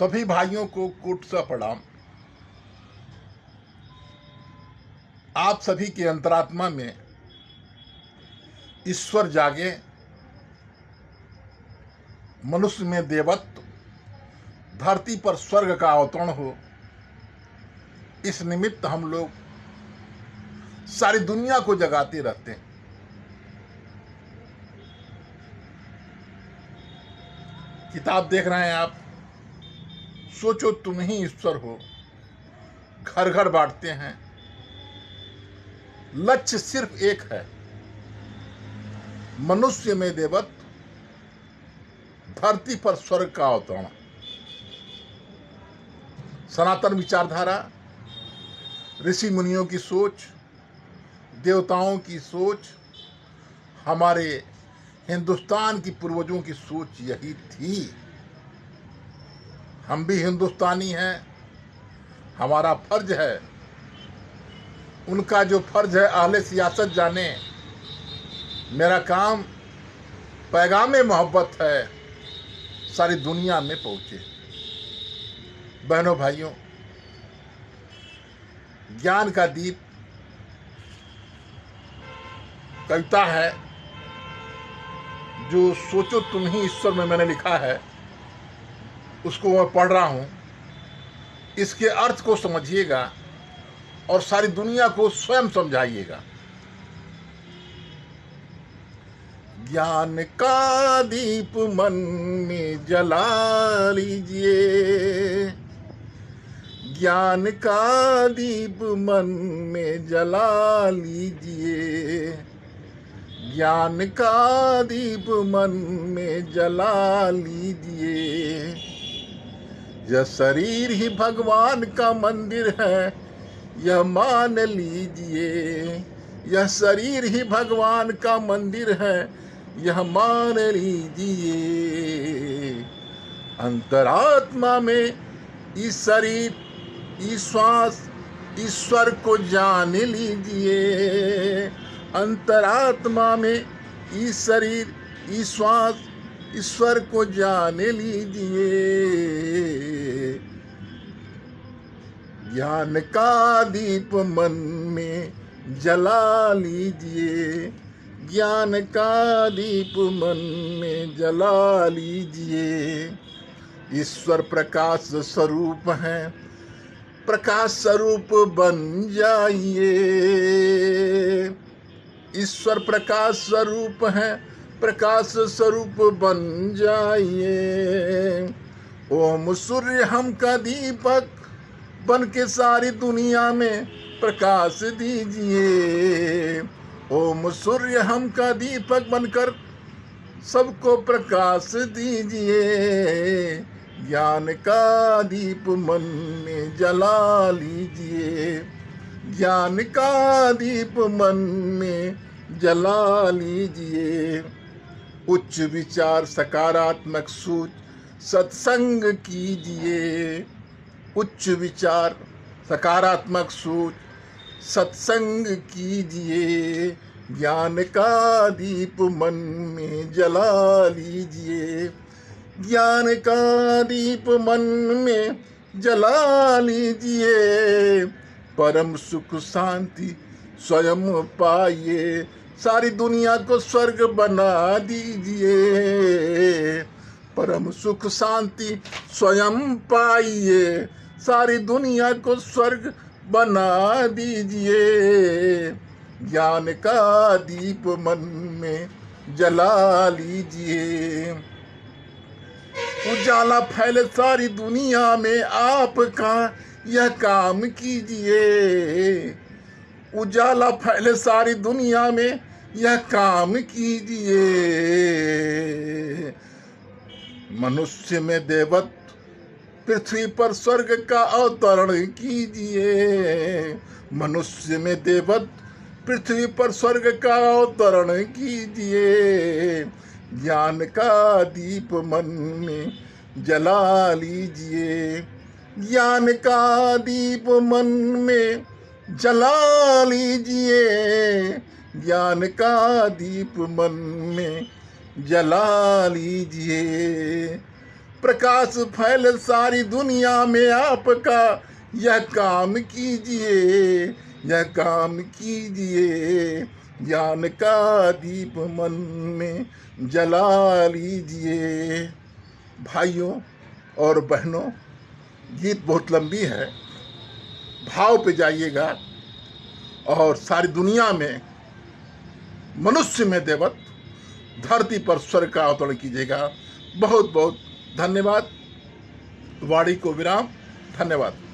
सभी भाइयों को कोट सा प्रणाम। आप सभी के अंतरात्मा में ईश्वर जागे, मनुष्य में देवत्व, धरती पर स्वर्ग का अवतरण हो। इस निमित्त हम लोग सारी दुनिया को जगाते रहते हैं। किताब देख रहे हैं आप, सोचो तुम ही ईश्वर हो। घर घर बांटते हैं, लक्ष्य सिर्फ एक है, मनुष्य में देवत्व, धरती पर स्वर्ग का अवतरण। सनातन विचारधारा, ऋषि मुनियों की सोच, देवताओं की सोच, हमारे हिंदुस्तान की पूर्वजों की सोच यही थी। हम भी हिंदुस्तानी हैं, हमारा फर्ज है, उनका जो फर्ज है अहले सियासत जाने। मेरा काम पैगामे मोहब्बत है, सारी दुनिया में पहुंचे। बहनों भाइयों, ज्ञान का दीप कविता है जो सोचो तुम ही ईश्वर में मैंने लिखा है, उसको मैं पढ़ रहा हूं। इसके अर्थ को समझिएगा और सारी दुनिया को स्वयं समझाइएगा। ज्ञान का दीप मन में जला लीजिए, ज्ञान का दीप मन में जला लीजिए, ज्ञान का दीप मन में जला लीजिए। यह शरीर ही भगवान का मंदिर है, यह मान लीजिए। यह शरीर ही भगवान का मंदिर है, यह मान लीजिए। अंतरात्मा में इस शरीर, इस श्वास, ईश्वर को जान लीजिए। अंतरात्मा में इस शरीर, इस श्वास, ईश्वर को जान लीजिए। ज्ञान का दीप मन में जला लीजिए, ज्ञान का दीप मन में जला लीजिए। ईश्वर प्रकाश स्वरूप है, प्रकाश स्वरूप बन जाइए। ईश्वर प्रकाश स्वरूप है, प्रकाश स्वरूप बन जाइए। ओम सूर्य हम का दीपक बन के सारी दुनिया में प्रकाश दीजिए। ओम सूर्य हम का दीपक बनकर सबको प्रकाश दीजिए। ज्ञान का दीप मन में जला लीजिए, ज्ञान का दीप मन में जला लीजिए। उच्च विचार सकारात्मक सोच सत्संग कीजिए। उच्च विचार सकारात्मक सोच सत्संग कीजिए। ज्ञान का दीप मन में जला लीजिए, ज्ञान का दीप मन में जला लीजिए। परम सुख शांति स्वयं पाइए, सारी दुनिया को स्वर्ग बना दीजिए। परम सुख शांति स्वयं पाइए, सारी दुनिया को स्वर्ग बना दीजिए। ज्ञान का दीप मन में जला लीजिए। उजाला फैले सारी दुनिया में आपका यह काम कीजिए। उजाला फैले सारी दुनिया में यह काम कीजिए। मनुष्य में देवत्व, पृथ्वी पर स्वर्ग का अवतरण कीजिए। मनुष्य में देवत्व, पृथ्वी पर स्वर्ग का अवतरण कीजिए। ज्ञान का दीप मन में जला लीजिए, ज्ञान का दीप मन में जला लीजिए। ज्ञान का दीप मन में जला लीजिए। प्रकाश फैल सारी दुनिया में आपका, यह काम कीजिए, यह काम कीजिए, ज्ञान का दीप मन में जला लीजिए। भाइयों और बहनों, गीत बहुत लंबी है, भाव पे जाइएगा और सारी दुनिया में मनुष्य में देवत, धरती पर स्वर्ग का अवतरण कीजिएगा। बहुत बहुत धन्यवाद। वाणी को विराम। धन्यवाद।